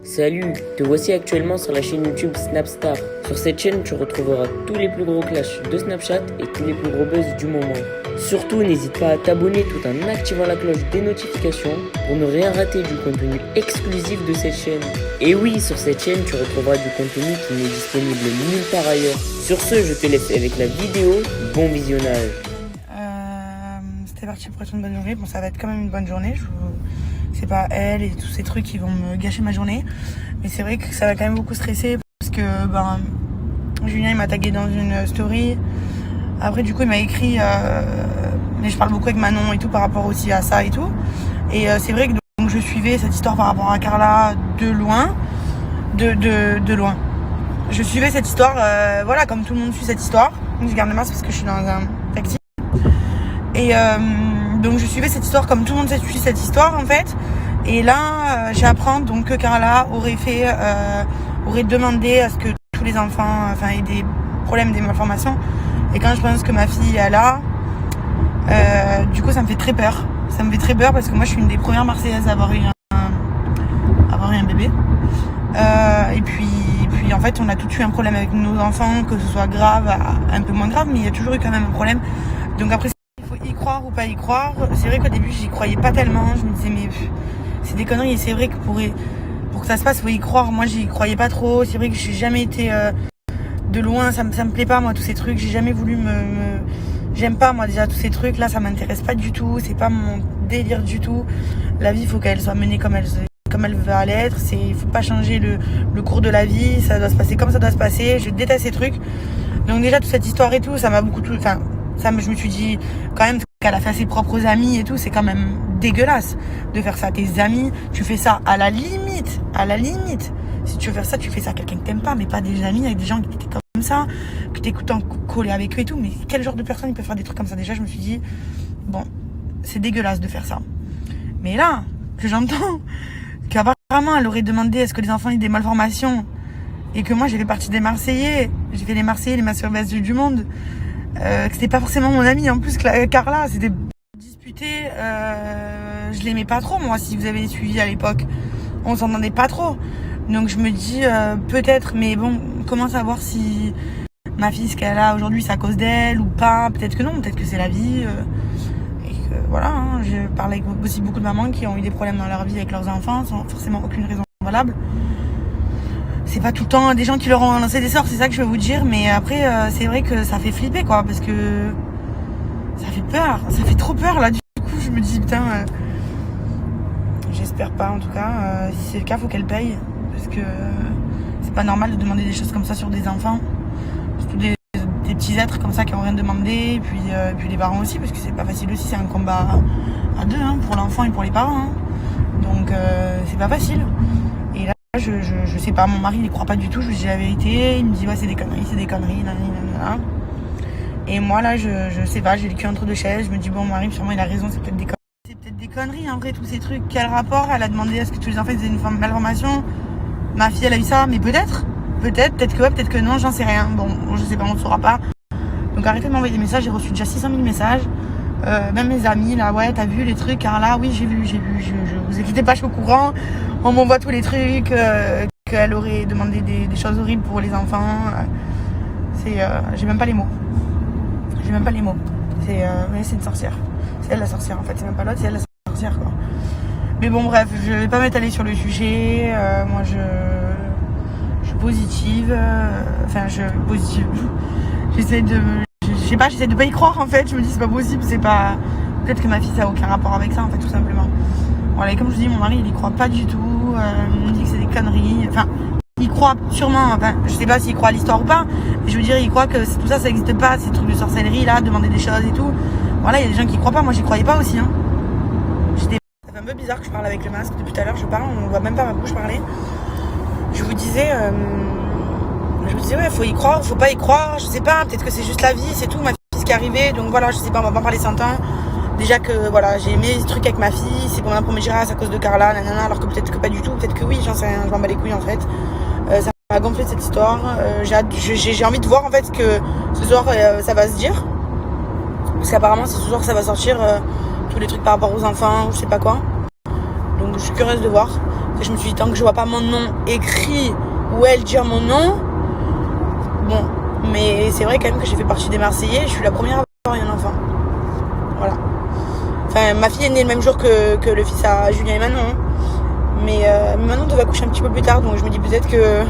Salut, te voici actuellement sur la chaîne YouTube Snapstar. Sur cette chaîne, tu retrouveras tous les plus gros clashs de Snapchat et tous les plus gros buzz du moment. Surtout, n'hésite pas à t'abonner tout en activant la cloche des notifications pour ne rien rater du contenu exclusif de cette chaîne. Et oui, sur cette chaîne, tu retrouveras du contenu qui n'est disponible nulle part ailleurs. Sur ce, je te laisse avec la vidéo. Bon visionnage. C'était parti pour être une bonne journée. Bon, ça va être quand même une bonne journée. C'est pas elle et tous ces trucs qui vont me gâcher ma journée. Mais c'est vrai que ça va quand même beaucoup stresser parce que Julien il m'a tagué dans une story. Après du coup il m'a écrit mais je parle beaucoup avec Manon et tout par rapport aussi à ça et tout. Et c'est vrai que donc, je suivais cette histoire par rapport à Carla de loin. De loin. Je suivais cette histoire, voilà, comme tout le monde suit cette histoire. Je garde le masque parce que je suis dans un taxi. Et donc je suivais cette histoire comme tout le monde suit cette histoire en fait. Et là j'apprends donc que Carla aurait demandé à ce que tous les enfants aient des problèmes, des malformations. Et quand je pense que ma fille est là, du coup ça me fait très peur. Ça me fait très peur parce que moi je suis une des premières Marseillaises à avoir eu un bébé. Et puis en fait on a tous eu un problème avec nos enfants, que ce soit grave, un peu moins grave, mais il y a toujours eu quand même un problème. Donc après y croire ou pas y croire, c'est vrai qu'au début j'y croyais pas tellement, je me disais mais c'est des conneries et c'est vrai que pour que ça se passe il faut y croire, moi j'y croyais pas trop, c'est vrai que j'ai jamais été de loin, ça me plaît pas moi tous ces trucs, j'ai jamais voulu j'aime pas moi déjà tous ces trucs là, ça m'intéresse pas du tout, c'est pas mon délire du tout, la vie il faut qu'elle soit menée comme elle va l'être, il faut pas changer le cours de la vie, ça doit se passer comme ça doit se passer, je déteste ces trucs, donc déjà toute cette histoire et tout, ça m'a beaucoup je me suis dit quand même qu'elle a fait à ses propres amis et tout, c'est quand même dégueulasse de faire ça à tes amis. Tu fais ça à la limite. Si tu veux faire ça, tu fais ça à quelqu'un que t'aimes pas, mais pas des amis avec des gens qui étaient comme ça, que t'écoutes en collé avec eux et tout. Mais quel genre de personne il peut faire des trucs comme ça? Déjà, je me suis dit, bon, c'est dégueulasse de faire ça. Mais là, que j'entends qu'apparemment elle aurait demandé à ce que les enfants aient des malformations et que moi j'ai fait partie des Marseillais, j'ai fait les Marseillais, les Marseillaises du monde. Que c'était pas forcément mon amie en plus que Carla, c'était disputé, je l'aimais pas trop moi, si vous avez suivi à l'époque on s'entendait pas trop, donc je me dis peut-être, mais bon, comment savoir si ma fille ce qu'elle a aujourd'hui c'est à cause d'elle ou pas, peut-être que non, peut-être que c'est la vie, et que voilà, hein, je parle avec aussi beaucoup de mamans qui ont eu des problèmes dans leur vie avec leurs enfants sans forcément aucune raison valable. C'est pas tout le temps des gens qui leur ont lancé des sorts, c'est ça que je veux vous dire, mais après c'est vrai que ça fait flipper quoi, parce que ça fait peur, ça fait trop peur là, du coup je me dis putain, j'espère pas en tout cas, si c'est le cas faut qu'elle paye, parce que c'est pas normal de demander des choses comme ça sur des enfants, surtout des petits êtres comme ça qui ont rien demandé, et puis les parents aussi, parce que c'est pas facile aussi, c'est un combat à deux, hein, pour l'enfant et pour les parents, hein. Donc c'est pas facile. Et là je sais pas, mon mari il y croit pas du tout, je lui dis la vérité, il me dit ouais c'est des conneries, nanana. Et moi là je sais pas, j'ai le cul entre deux chaises, je me dis bon mon mari sûrement il a raison, c'est peut-être des conneries en vrai tous ces trucs, quel rapport, elle a demandé à ce que tous les enfants aient une malformation, ma fille elle a eu ça, mais peut-être que ouais, peut-être que non, j'en sais rien, bon je sais pas, on ne saura pas, donc arrêtez de m'envoyer des messages, j'ai reçu déjà 600 000 messages, même mes amis là, ouais t'as vu les trucs, Carla, oui j'ai vu, je vous inquiétez pas, je suis au courant, on m'envoie tous les trucs, qu'elle aurait demandé des choses horribles pour les enfants, j'ai même pas les mots, c'est une sorcière, c'est elle la sorcière en fait, c'est même pas l'autre, c'est elle la sorcière quoi. Mais bon bref, je vais pas m'étaler sur le sujet, moi je suis positive, j'essaie de pas y croire en fait, je me dis c'est pas possible, peut-être que ma fille ça a aucun rapport avec ça en fait tout simplement. Voilà, et comme je vous dis, mon mari il y croit pas du tout, il me dit que c'est des conneries, enfin il croit sûrement, enfin je sais pas s'il croit à l'histoire ou pas, mais je veux dire il croit que tout ça n'existe pas, ces trucs de sorcellerie là, demander des choses et tout, voilà, il y a des gens qui croient pas, moi j'y croyais pas aussi, hein. Ça fait un peu bizarre que je parle avec le masque, depuis tout à l'heure je parle, on voit même pas ma bouche parler. Je vous disais, ouais, faut y croire, faut pas y croire, je sais pas, peut-être que c'est juste la vie, c'est tout, ma fille ce qui est arrivé, donc voilà, je sais pas, on va pas parler 100 ans. Déjà que voilà, j'ai aimé ce truc avec ma fille, c'est pour ma première girasse à cause de Carla, nanana, alors que peut-être que pas du tout, peut-être que oui, j'en sais rien, je m'en bats les couilles en fait. Ça m'a gonflé cette histoire, j'ai envie de voir en fait que ce soir ça va se dire, parce qu'apparemment c'est ce soir que ça va sortir tous les trucs par rapport aux enfants, ou je sais pas quoi. Donc je suis curieuse de voir. Et je me suis dit, tant que je vois pas mon nom écrit ou elle dire mon nom, bon. Mais c'est vrai quand même que j'ai fait partie des Marseillais. Je suis la première à avoir eu un enfant. Voilà. Enfin, ma fille est née le même jour que le fils à Julien et Manon. Hein. Mais Manon devait accoucher un petit peu plus tard, donc je me dis peut-être que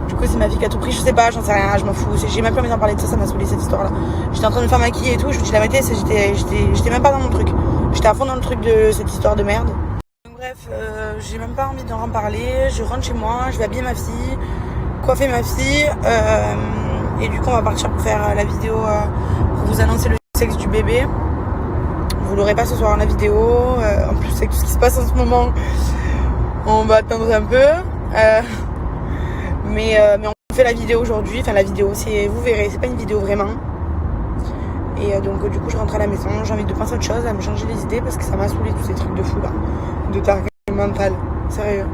du coup c'est ma fille qui a tout pris. Je sais pas, j'en sais rien, je m'en fous. J'ai même pas envie d'en parler de ça, ça m'a saoulé cette histoire-là. J'étais en train de me faire maquiller et tout, je vous dis la vérité, j'étais même pas dans mon truc. J'étais à fond dans le truc de cette histoire de merde. Donc, bref, j'ai même pas envie d'en parler. Je rentre chez moi, je vais habiller ma fille, coiffer ma fille. Et du coup, on va partir pour faire la vidéo pour vous annoncer le sexe du bébé. Vous l'aurez pas ce soir la vidéo. En plus, avec tout ce qui se passe en ce moment, on va attendre un peu. Mais on fait la vidéo aujourd'hui. Enfin, la vidéo, vous verrez, c'est pas une vidéo vraiment. Et donc, du coup, je rentre à la maison. J'ai envie de penser à autre chose, à me changer les idées parce que ça m'a saoulé tous ces trucs de fou là. De taré mental. Sérieux.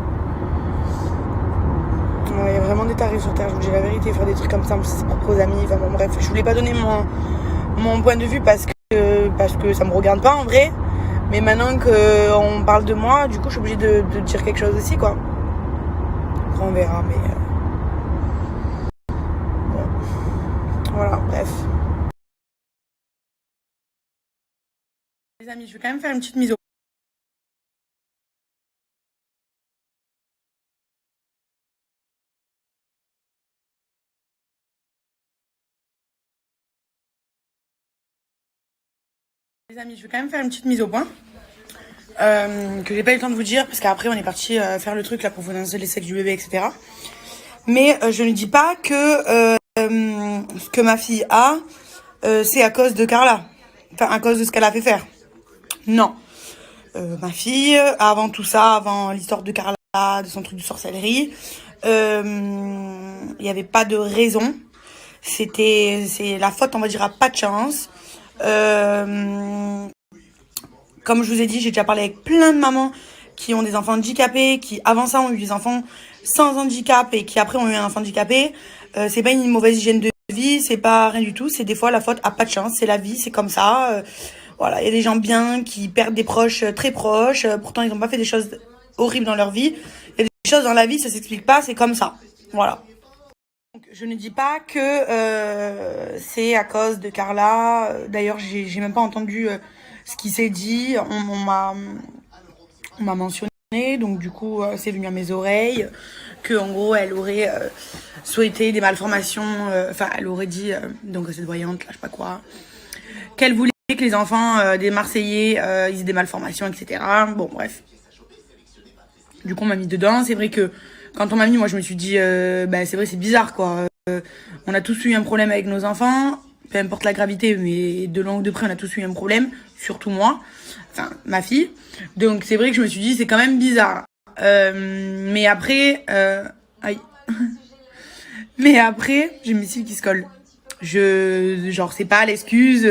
Il y a vraiment des tarés sur Terre, je vous dis la vérité, faire des trucs comme ça, c'est ses propres amis, enfin bon bref, je voulais pas donner mon point de vue parce que ça me regarde pas en vrai, mais maintenant qu'on parle de moi, du coup je suis obligée de dire quelque chose aussi quoi. Après on verra, mais bon. Voilà, bref. Les amis, je vais quand même faire une petite mise au Les amis, je vais quand même faire une petite mise au point que j'ai pas eu le temps de vous dire parce qu'après on est parti faire le truc là pour vous annoncer les sexes du bébé, etc. Mais je ne dis pas que ce que ma fille a, c'est à cause de Carla, enfin à cause de ce qu'elle a fait faire. Non, ma fille, avant tout ça, avant l'histoire de Carla, de son truc de sorcellerie, il n'y avait pas de raison. C'est la faute, on va dire, à pas de chance. Comme je vous ai dit, j'ai déjà parlé avec plein de mamans qui ont des enfants handicapés, qui avant ça ont eu des enfants sans handicap et qui après ont eu un enfant handicapé. C'est pas une mauvaise hygiène de vie, c'est pas rien du tout. C'est des fois la faute à pas de chance, c'est la vie, c'est comme ça. Voilà, il y a des gens bien qui perdent des proches très proches. Pourtant, ils n'ont pas fait des choses horribles dans leur vie. Il y a des choses dans la vie, ça s'explique pas, c'est comme ça. Voilà. Donc, je ne dis pas que c'est à cause de Carla. D'ailleurs, j'ai même pas entendu ce qui s'est dit. On m'a mentionné, donc du coup, c'est venu à mes oreilles que en gros, elle aurait souhaité des malformations. Enfin, elle aurait dit, donc cette voyante, là, je sais pas quoi, qu'elle voulait que les enfants des Marseillais ils aient des malformations, etc. Bon, bref. Du coup, on m'a mis dedans. C'est vrai que quand on m'a mis, moi, je me suis dit, c'est vrai, c'est bizarre, quoi. On a tous eu un problème avec nos enfants, peu importe la gravité, mais de loin ou de près, on a tous eu un problème, surtout moi, enfin, ma fille. Donc, c'est vrai que je me suis dit, c'est quand même bizarre. Mais après, aïe. Mais après, j'ai mes cils qui se collent. Genre, c'est pas l'excuse,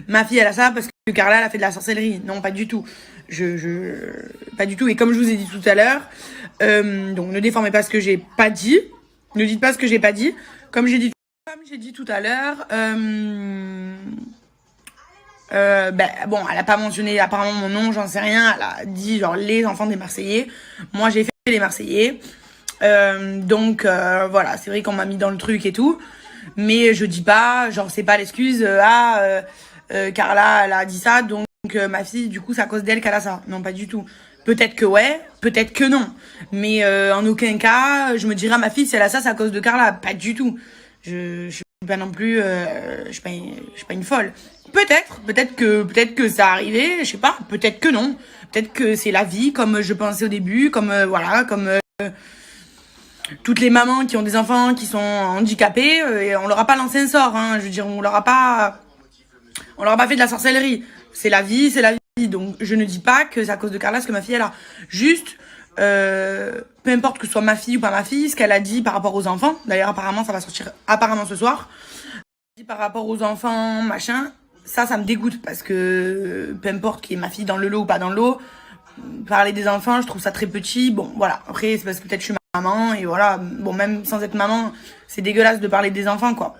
ma fille, elle a ça parce que Carla, elle a fait de la sorcellerie. Non, pas du tout. Pas du tout. Et comme je vous ai dit tout à l'heure, donc ne déformez pas ce que j'ai pas dit. Ne dites pas ce que j'ai pas dit. Comme j'ai dit tout à l'heure, bon, elle a pas mentionné apparemment mon nom, j'en sais rien. Elle a dit genre les enfants des Marseillais. Moi, j'ai fait les Marseillais. Donc voilà, c'est vrai qu'on m'a mis dans le truc et tout. Mais je dis pas, genre c'est pas l'excuse, Carla, elle a dit ça, donc ma fille, du coup, c'est à cause d'elle qu'elle a ça. Non, pas du tout. Peut-être que ouais, peut-être que non. Mais en aucun cas, je me dirais à ma fille, si elle a ça, c'est à cause de Carla. Pas du tout. Je suis pas non plus, je suis pas une folle. Peut-être que ça arrivait, je sais pas. Peut-être que non. Peut-être que c'est la vie, comme je pensais au début, comme voilà, comme toutes les mamans qui ont des enfants qui sont handicapés, et on leur a pas lancé un sort, hein. Je veux dire, on leur a pas fait de la sorcellerie. C'est la vie, c'est la vie. Donc, je ne dis pas que c'est à cause de Carla ce que ma fille elle a. Juste, peu importe que ce soit ma fille ou pas ma fille, ce qu'elle a dit par rapport aux enfants. D'ailleurs, apparemment, ça va sortir apparemment ce soir. Par rapport aux enfants, machin, ça me dégoûte parce que peu importe qu'il y ait ma fille dans le lot ou pas dans le lot, parler des enfants, je trouve ça très petit. Bon, voilà. Après, c'est parce que peut-être je suis maman et voilà. Bon, même sans être maman, c'est dégueulasse de parler des enfants, quoi.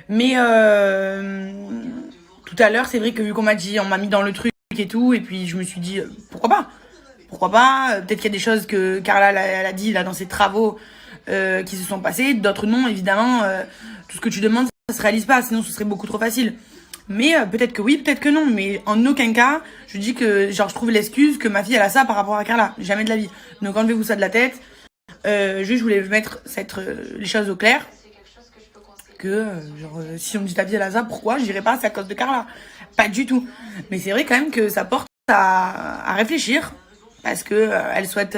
Mais tout à l'heure, c'est vrai que vu qu'on m'a dit, on m'a mis dans le truc et tout, et puis je me suis dit, pourquoi pas? pourquoi pas. Peut-être qu'il y a des choses que Carla elle a dit là dans ses travaux qui se sont passées, d'autres non, évidemment. Tout ce que tu demandes, ça se réalise pas, sinon ce serait beaucoup trop facile. Mais peut-être que oui, peut-être que non. Mais en aucun cas, je dis que genre je trouve l'excuse que ma fille elle a ça par rapport à Carla. Jamais de la vie. Donc enlevez-vous ça de la tête. Je voulais mettre les choses au clair. Que si on me dit ta fille elle a ça, pourquoi je dirais pas c'est à cause de Carla? Pas du tout. Mais c'est vrai quand même que ça porte à réfléchir. Parce que elle souhaite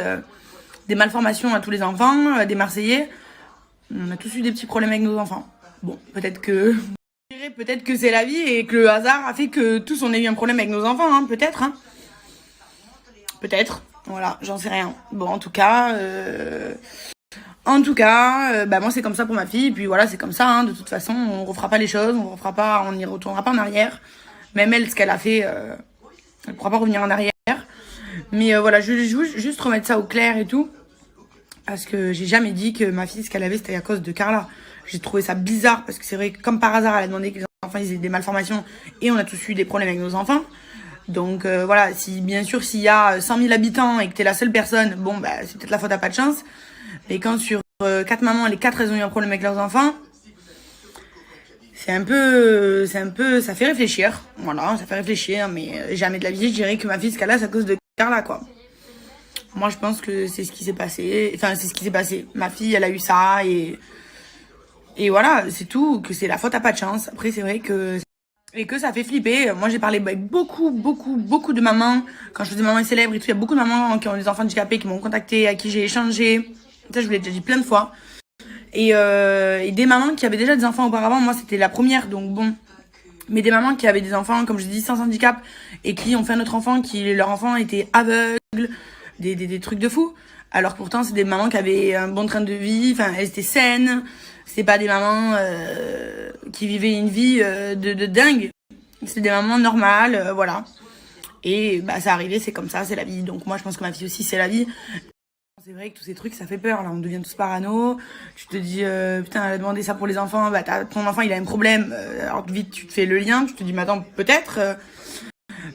des malformations à tous les enfants, des Marseillais. On a tous eu des petits problèmes avec nos enfants. Bon, peut-être que c'est la vie et que le hasard a fait que tous on ait eu un problème avec nos enfants, hein, peut-être. Hein. Peut-être. Voilà, j'en sais rien. Bon, en tout cas, moi c'est comme ça pour ma fille. Et puis voilà, c'est comme ça. Hein. De toute façon, on refera pas les choses, on n'y retournera pas en arrière. Même elle, ce qu'elle a fait, elle pourra pas revenir en arrière. Mais voilà, je voulais juste remettre ça au clair et tout. Parce que j'ai jamais dit que ma fille, ce qu'elle avait, c'était à cause de Carla. J'ai trouvé ça bizarre parce que c'est vrai que comme par hasard, elle a demandé que les enfants ils aient des malformations et on a tous eu des problèmes avec nos enfants. Donc voilà, bien sûr, s'il y a 100 000 habitants et que t'es la seule personne, bon, bah, c'est peut-être la faute à pas de chance. Mais quand sur 4 mamans, les 4 elles ont eu un problème avec leurs enfants, ça fait réfléchir. Voilà, ça fait réfléchir, mais jamais de la vie, je dirais que ma fille, ce qu'elle a, c'est à cause de Carla, quoi. Moi, je pense que c'est ce qui s'est passé. Enfin, c'est ce qui s'est passé. Ma fille, elle a eu ça et voilà, c'est tout. Que c'est la faute à pas de chance. Après, c'est vrai que ça fait flipper. Moi, j'ai parlé avec beaucoup de mamans. Quand je faisais maman célèbre et tout, il y a beaucoup de mamans qui ont des enfants handicapés qui m'ont contacté, à qui j'ai échangé. Ça, je vous l'ai déjà dit plein de fois. Et des mamans qui avaient déjà des enfants auparavant. Moi, c'était la première, donc bon. Mais des mamans qui avaient des enfants, comme je dis, sans handicap et qui ont fait un autre enfant, leur enfant était aveugle. Des trucs de fou. Alors pourtant, c'est des mamans qui avaient un bon train de vie, enfin, elles étaient saines. C'est pas des mamans qui vivaient une vie de dingue. C'est des mamans normales, voilà. Et bah, ça arrivait, c'est comme ça, c'est la vie. Donc moi, je pense que ma fille aussi, c'est la vie. C'est vrai que tous ces trucs, ça fait peur. Là, on devient tous parano. Tu te dis, putain, elle a demandé ça pour les enfants. Bah, ton enfant, il a un problème. Alors vite, tu te fais le lien. Tu te dis, mais attends, peut-être.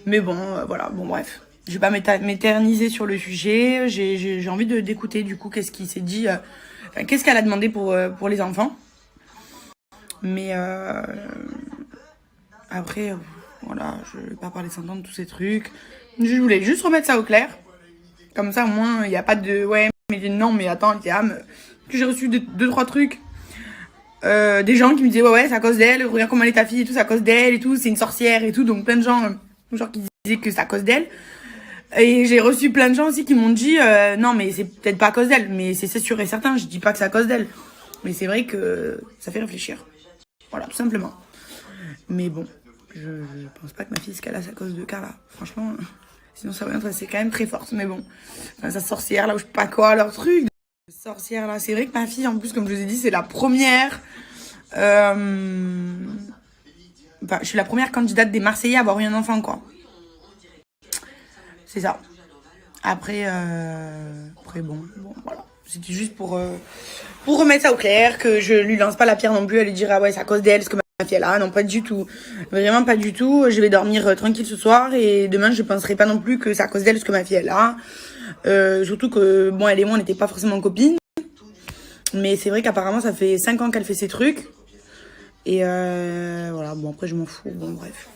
Mais bon, voilà. Bon, bref. Je vais pas m'éterniser sur le sujet. J'ai envie d'écouter du coup qu'est-ce qui s'est dit, qu'est-ce qu'elle a demandé pour les enfants. Mais après, voilà, je vais pas parler 100 ans de tous ces trucs. Je voulais juste remettre ça au clair. Comme ça, au moins, il n'y a pas de ouais, mais non, mais attends, Liam. J'ai reçu 2-3 trucs. Des gens qui me disaient ouais, c'est à cause d'elle. Regarde comment elle est ta fille et tout, c'est à cause d'elle et tout. C'est une sorcière et tout. Donc plein de gens, genre qui disaient que c'est à cause d'elle. Et j'ai reçu plein de gens aussi qui m'ont dit non mais c'est peut-être pas à cause d'elle, mais c'est sûr et certain, je dis pas que c'est à cause d'elle, mais c'est vrai que ça fait réfléchir, voilà, tout simplement. Mais bon, je pense pas que ma fille ce qu'elle a c'est à cause de Carla, franchement, sinon ça va, c'est quand même très forte, mais bon, enfin, sa sorcière là ou je sais pas quoi, leur truc sorcière là, c'est vrai que ma fille en plus comme je vous ai dit c'est la première enfin, je suis la première candidate des Marseillais à avoir eu un enfant quoi. C'est ça. Après bon, voilà. C'était juste pour remettre ça au clair, que je lui lance pas la pierre non plus à lui dire ah ouais c'est à cause d'elle ce que ma fille est là. Non, pas du tout. Vraiment pas du tout. Je vais dormir tranquille ce soir et demain je penserai pas non plus que c'est à cause d'elle ce que ma fille est là. Surtout que bon elle et moi on n'était pas forcément copines. Mais c'est vrai qu'apparemment ça fait 5 ans qu'elle fait ces trucs. Et voilà, bon après je m'en fous, bon bref.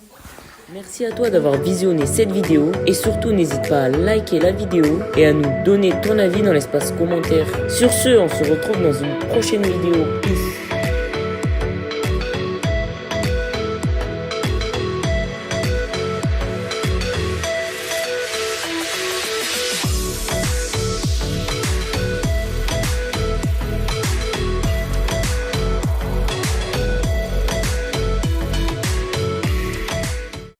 Merci à toi d'avoir visionné cette vidéo et surtout n'hésite pas à liker la vidéo et à nous donner ton avis dans l'espace commentaire. Sur ce, on se retrouve dans une prochaine vidéo. Peace.